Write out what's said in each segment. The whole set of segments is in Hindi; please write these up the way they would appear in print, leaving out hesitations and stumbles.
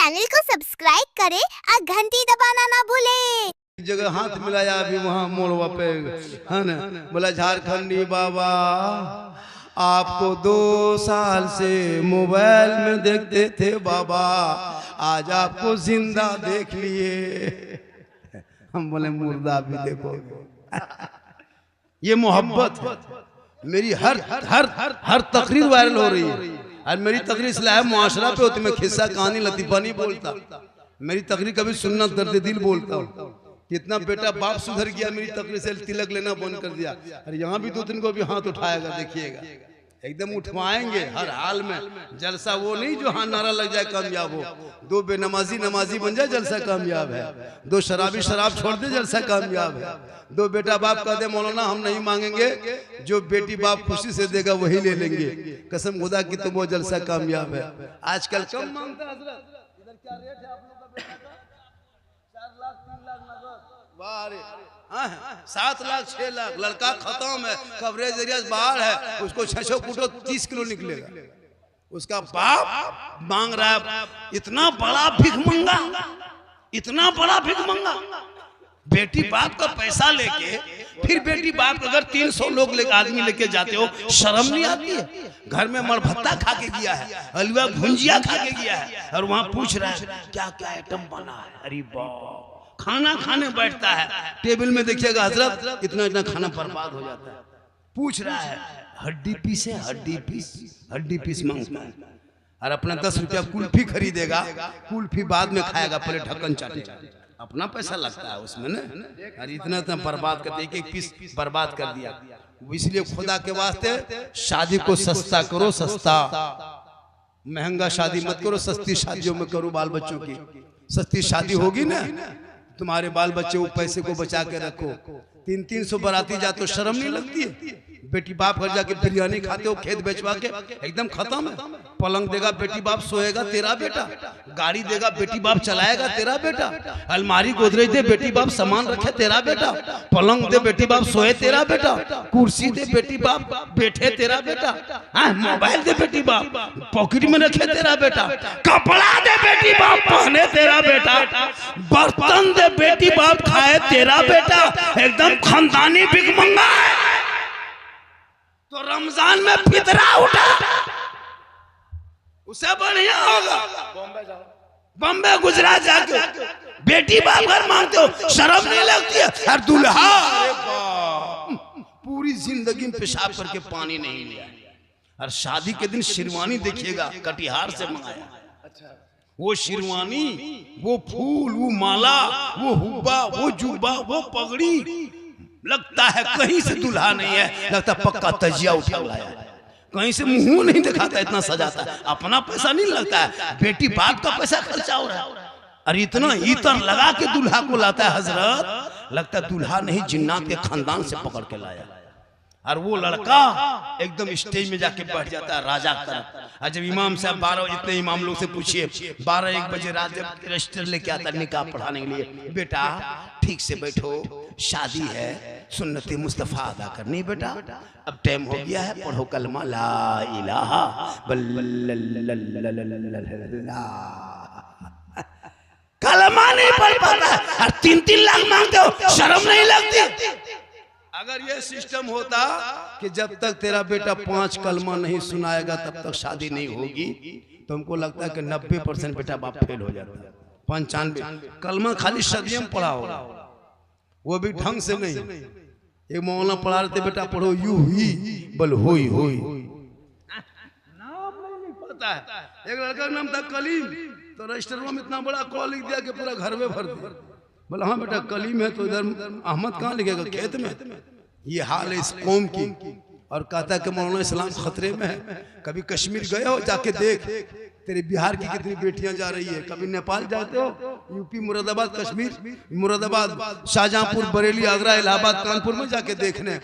चैनल को सब्सक्राइब करें और घंटी दबाना ना भूले। जगह हाथ मिलाया अभी वहाँ मोड़वा पे है ना, बोला झारखंडी बाबा आपको 2 साल से मोबाइल में देखते थे बाबा, आज आपको जिंदा देख लिए। हम बोले मुर्दा भी देखोगे। ये मोहब्बत है। मेरी हर तकरीर वायरल हो रही है और मेरी तकरीर इसलिए मुआशरा पे होती, मैं खिस्सा कहानी लतीफा नहीं बोलता। मेरी तकरीर कभी सुन्नत दर्द दिल बोलता हूँ। कितना बेटा बाप सुधर गया मेरी तकरीर से, तिलक लेना बंद कर दिया। और यहाँ भी 2-3 को भी हाथ उठाएगा, देखिएगा एकदम उठवाएंगे हर हाल में। जलसा वो नहीं जो हाँ नारा लग जाए कामयाब हो, 2 बेनमाजी नमाजी बन जाए जलसा कामयाब है, 2 शराबी शराब छोड़ दे जलसा कामयाब है, 2 बेटा बाप कह दे मौलाना हम नहीं मांगेंगे, जो बेटी बाप खुशी से देगा वही ले लेंगे, कसम खुदा की तो वो जलसा कामयाब है। आजकल कम मांगता है हजरत, इधर क्या रेट है आप लोग का बेटा का? 4 लाख 3 लाख नगद, वाह रे 7 लाख 6 लाख। लड़का खत्म है, कवरेज एरिया बाहर है, उसको 600 फुटो 30 किलो निकलेगा। उसका बाप मांग रहा है इतना बड़ा भिख मंगा, इतना बड़ा भिख मंगा। बेटी बाप का पैसा लेके फिर बेटी बाप अगर 300 लोग लेके आदमी लेके जाते हो, शर्म नहीं आती है? घर में मरभत्ता खा के गया है, हलवा भुंजिया खा के गया है, और वहां पूछ रहा है क्या क्या आइटम बना है। अरे बाप, खाना खाने बैठता है, टेबल में देखिएगा हजरत इतना इतना खाना बर्बाद हो जाता है। पूछ रहा है हड्डी पीस है, हड्डी पीस मांगता है। और अपना 10 रुपया कुल्फी खरीदेगा, कुल्फी बाद में खाएगा, पहले ढक्कन चाटेगा। अपना पैसा लगता है उसमें ना, अरे इतना इतना बर्बाद करते, एक पीस बर्बाद कर दिया। इसलिए खुदा के वास्ते शादी को सस्ता करो, सस्ता, महंगा शादी मत करो, सस्ती शादियों में करो। बाल बच्चों की सस्ती शादी होगी ना, तुम्हारे बाल बच्चे वो पैसे को बचा के रखो। 300 बाराती जाते हो, शर्म नहीं लगती है? बेटी बाप घर जाके बिरयानी खाते हो, खेत बेचवा के एकदम खत्म है। पलंग देगा बेटी बाप सोएगा तेरा बेटा, गाड़ी देगा बेटी बाप चलाएगा तेरा बेटा, अलमारी गोदरेज दे बेटी बाप सामान रखे तेरा बेटा, पलंग दे बेटी बाप सोए तेरा बेटा, कुर्सी दे बेटी बाप बैठे तेरा बेटा, मोबाइल दे बेटी बाप पॉकेट में रखे तेरा बेटा, कपड़ा दे बेटी बाप पहने तेरा बेटा, बर्तन दे बेटी बाप खाए तेरा बेटा, एकदम खानदानी भिख मंगा है। तो रमजान में फितरा उठा, उसे बढ़िया होगा बॉम्बे गुजरात जाके बेटी बाप घर मांगते हो, शर्म नहीं लगती है? और दूल्हा पूरी जिंदगी में पेशाब करके पानी नहीं लिया, और शादी के दिन शेरवानी देखिएगा कटिहार से मंगाया। वो शेरवानी, वो फूल, वो माला, वो हुब्बा, वो जुब्बा, वो पगड़ी, लगता है कहीं से दूल्हा नहीं है, लगता पक्का तजिया उठा लाया है। कहीं से मुंह नहीं दिखाता, इतना सजाता है। अपना पैसा नहीं लगता है, बेटी बाप का पैसा खर्चा हो रहा है। अरे इतना इतर लगा के दूल्हा को लाता है हजरत, लगता है दूल्हा नहीं जिन्नात के खानदान से पकड़ के लाया। और वो लड़का एकदम स्टेज में जाके बैठ जाता है राजा का। और जब इमाम साहब 12 बजे, इतने इमाम लोग से पूछिए 12-1 बजे रात जब रजिस्टर लेके आता है निकाह पढ़ाने के लिए, बेटा ठीक से बैठो, शादी है, सुन्नत मुस्तफा अदा करनी बेटा, अब टाइम हो गया है, पढ़ो कलमा ला इलाहा कलमा नहीं पढ़ पाता और 3-3 लाख मांगते हो, शर्म नहीं लगती? अगर ये सिस्टम होता कि जब तक तेरा बेटा 5 कलमा नहीं सुनाएगा तब तक शादी नहीं होगी, तो हमको लगता है कि 90% बेटा बाप फेल हो जाता है। 95 कलमा खाली सदियम पढ़ा होगा, वो भी ढंग से नहीं। एक मौलाना पढ़ा रहे थे, बेटा पढ़ो यू ही बल होई होई, नाम नहीं पता है। एक लड़का का नाम था कलीम, तो रजिस्टर में इतना बड़ा कॉल लिख दिया कि पूरा घर में भर दिया। बोला हाँ बेटा कलीम है, तो इधर अहमद कहाँ लिखेगा, खेत में। ये हाल है इस कौम की। और कहता है कि मौलाना इस्लाम खतरे में है। कभी कश्मीर गए हो, जाके देख तेरे बिहार की कितनी बेटियां जा रही है। कभी नेपाल जाते हो, यूपी मुरादाबाद, कश्मीर मुरादाबाद, शाहजहांपुर, बरेली, आगरा, इलाहाबाद, कानपुर में जाके देखने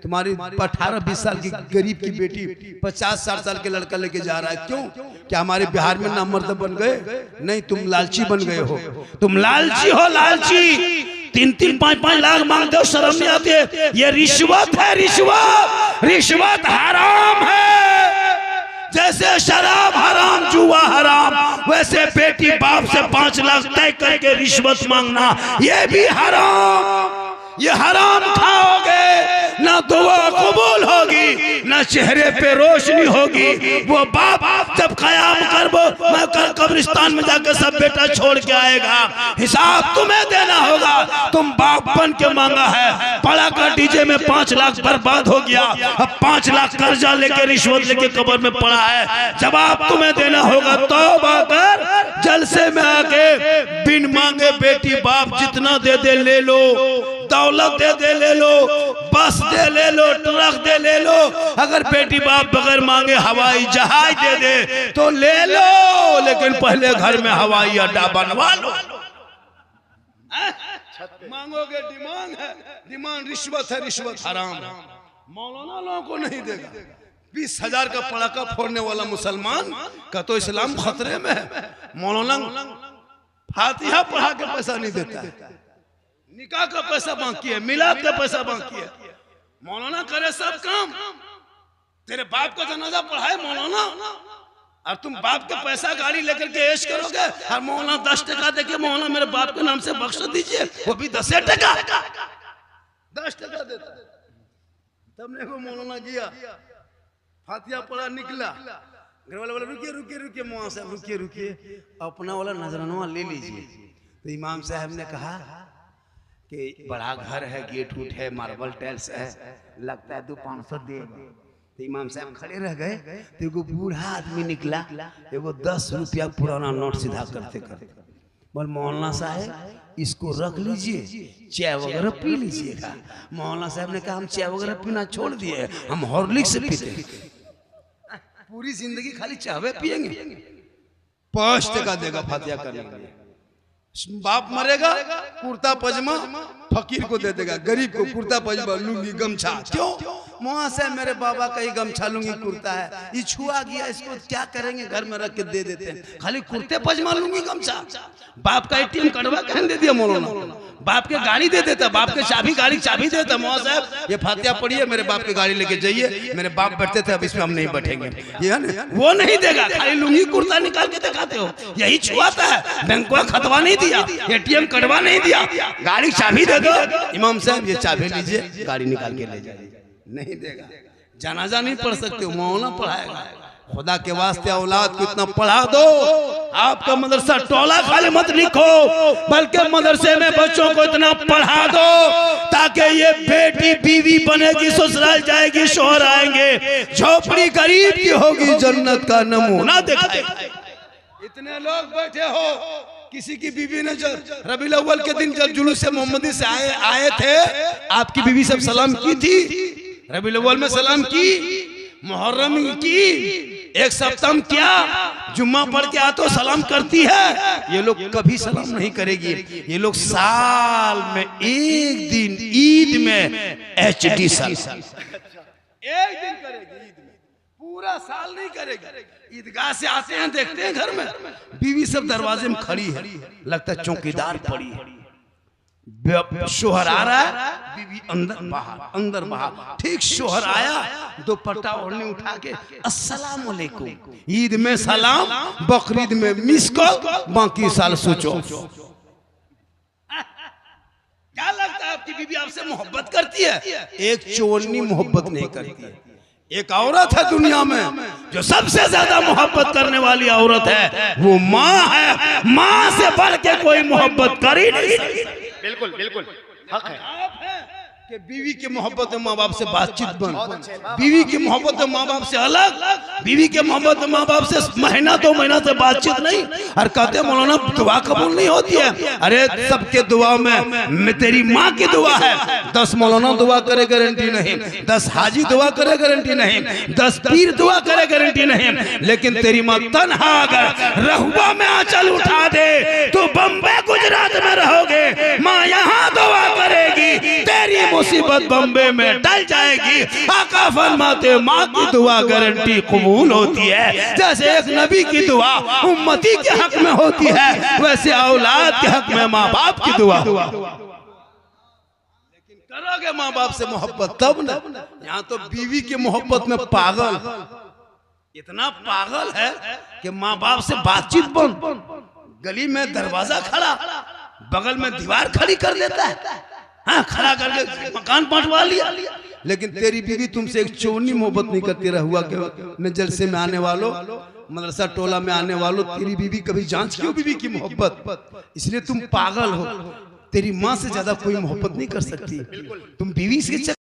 तुम्हारी 18-20 साल की गरीब की बेटी 50-60 साल के लड़का लेके जा रहा है। क्यों? क्या हमारे बिहार में नाम मर्द बन गए? नहीं, तुम लालची बन गए हो, तुम लालची हो, लालची। 3-3, 5-5 लाख मांगते हो, शर्म नहीं आती है? ये रिश्वत है, रिश्वत, रिश्वत हराम है। जैसे शराब हराम जुआ हराम, वैसे बेटी बाप से 5 लाख तय करके रिश्वत मांगना ये भी हराम। ये हराम खाओगे ना दुआ कबूल होगी ना चेहरे पे रोशनी होगी। वो बाप जब कयाम मैं कब्रिस्तान में जाकर सब बेटा छोड़ के आएगा, हिसाब तुम्हें देना होगा। तुम बाप बन के मांगा है, पड़ा कर डीजे में 5 लाख बर्बाद हो गया, अब 5 लाख कर्जा लेके रिश्वत लेके कब्र में पड़ा है, जवाब तुम्हें देना होगा। तौबा कर, जलसे में आके बिन मांगे बेटी बाप जितना दे दे ले लो, दौलत दे दे ले लो, बस दे ले लो, ट्रक दे ले लो। अगर बेटी बाप बगैर मांगे हवाई जहाज दे दे तो ले लो, लेकिन पहले घर में हवाई अड्डा बनवा लो। मांगोगे डिमांड है, डिमांड रिश्वत है, रिश्वत हराम है। मौलाना लोगों को नहीं देगा। 20,000 का पड़ाका फोड़ने वाला मुसलमान का तो इस्लाम खतरे में है। मौलाना फातिहा पढ़ा के पैसा नहीं देता है, निकाह का पैसा बाकी है, मिलाद का पैसा बाकी है। मौलाना करे सब काम, तेरे बाप का जनाजा पढ़ाए मौलाना, और तुम बाप के पैसा गाड़ी लेकर के ऐश करोगे। और मौलाना 10 टका देके मौलाना मेरे बाप के नाम से बख्श दीजिए, वो भी 10 टका 10 टका देता। तब को मौलाना गया, फातिहा पढ़ा, निकला, घर वाले बोले रुकिए रुकिए रुकिए मौलाना साहब रुकिए रुकिए, अपना वाला नजराना ले लीजिए। तो इमाम साहब ने कहा कि बड़ा घर है, गेट उठ है, मार्बल टाइल्स है, लगता है 200-500 दे। तो इमाम साहब खड़े रह गए। तो एगो बूढ़ा आदमी निकला, एगो 10 रुपया पुराना नोट सीधा करते करते बोल मौलाना साहब इसको रख लीजिए, चाय वगैरह पी लीजिएगा। मौलाना साहब ने कहा हम चाय वगैरह पीना छोड़ दिए, हम हॉर्लिक्स से पीते, पूरी जिंदगी खाली चाय पियेंगे। 5 टका देगा फातिहा करने के लिए। बाप मरेगा, कुर्ता पजामा फकीर को दे देगा, गरीब को कुर्ता पजामा लुंगी गमछा। क्यों? वहां से मेरे बाबा का ही गमछा लुंगी कुर्ता है, ये छुआ गया, इसको क्या करेंगे, घर में रख के दे देते हैं। खाली कुर्ते पजामा लुंगी गमछा। बाप का ATM कटवा कहने दे दिया मौलाना, बाप के गाड़ी दे देता, बाप के चाबी गाड़ी चाबी देता। मौलाना साहब ये फातिहा पढ़िए, मेरे बाप की गाड़ी लेके जाइए, मेरे बाप बैठते थे, अब इसमें हम नहीं बैठेंगे। ये है ना, वो नहीं देगा, खाली लुंगी कुर्ता निकाल के दिखाते हो, यही छुआता है। बैंक का खतवा नहीं दिया, ATM कटवा नहीं दिया, गाड़ी चाबी दे दो। इमाम साहब ये चाबी लीजिए, गाड़ी निकाल के ले जाइए। नहीं देगा। जनाजा नहीं पढ़ सकते, मौलाना पढ़ाएगा। खुदा के वास्ते औलाद को इतना पढ़ा दो। आपका मदरसा टोला खाली मत लिखो, बल्कि मदरसे में बच्चों को इतना पढ़ा दो ताकि ये बेटी बीवी बनेगी, ससुराल जाएगी, शोहर आएंगे, झोपड़ी गरीब की होगी, जन्नत का नमूना दिखाएगी। इतने लोग बैठे हो, किसी की बीवी ने जब रबीउल अव्वल के दिन जब जुलूस से मोहम्मदी से आए थे, आपकी बीवी सब सलाम की थी, रबीउल अव्वल में सलाम की, मुहर्रम की, एक सप्ताह क्या, जुम्मा पढ़ के आ तो सलाम करती है। ये लोग कभी सलाम नहीं करेगी। ये लोग साल में एक दिन ईद में HD साल एक दिन करेगी, ईद में, पूरा साल नहीं करेगी। ईदगाह से आते हैं, देखते हैं घर में बीवी सब दरवाजे में खड़ी है, लगता है चौकीदार पड़ी है। शोहर आ रहा है, बीवी अंदर बाहर अंदर बाहर। ठीक शोहर आया, दुपट्टा ओढ़नी उठा के अस्सलाम वालेकुम, ईद में सलाम, बकरीद में मिस कॉल, बाकी साल सोचो। क्या लगता है आपकी बीवी आपसे मोहब्बत करती है? एक चोरनी मोहब्बत नहीं करती है। एक औरत है दुनिया में जो सबसे ज्यादा मोहब्बत करने वाली औरत है, वो माँ है। माँ से बढ़ के कोई मोहब्बत कर ही नहीं सकती। बिल्कुल बिल्कुल हक है। कि बीवी की मोहब्बत माँ बाप से बातचीत बंद, बीवी की मोहब्बत माँ बाप से अलग, बीवी के मोहब्बत माँ बाप से महीना 2 महीना से बातचीत नहीं। और कहते मौलाना दुआ कबूल नहीं होती है। अरे सबके दुआ में तेरी माँ की दुआ है। 10 मौलाना दुआ करे गारंटी नहीं, 10 हाजी दुआ करे गारंटी नहीं, 10 पीर दुआ करे गारंटी नहीं, लेकिन तेरी माँ तन्हा अगर रहुआ में आंचल उठा दे तो बम्बे गुजरात में रहोगे, माँ यहाँ दुआ करेगी, तेरी मुसीबत बम्बे में टल जाएगी। आका फरमाते माँ की दुआ गारंटी कबूल होती है। जैसे एक नबी की दुआ उम्मती के हक में होती है, वैसे औलाद के हक में माँ बाप की दुआ। लेकिन करोगे माँ बाप से मोहब्बत तब न। यहाँ तो बीवी की मोहब्बत में पागल, इतना पागल है कि माँ बाप से बातचीत बंद, गली में दरवाजा खड़ा, बगल में दीवार खड़ी कर देता है, हाँ खड़ा करके मकान बांटवा लिया। लेकिन तेरी बीवी तुमसे एक चौनी मोहब्बत नहीं करती रहुआ के मैं जलसे में आने वालों, मदरसा टोला में आने वालों, तेरी बीवी कभी जांच क्यों बीवी की मोहब्बत? इसलिए तुम पागल हो, तेरी माँ से ज्यादा कोई मोहब्बत नहीं कर सकती। तुम बीवी से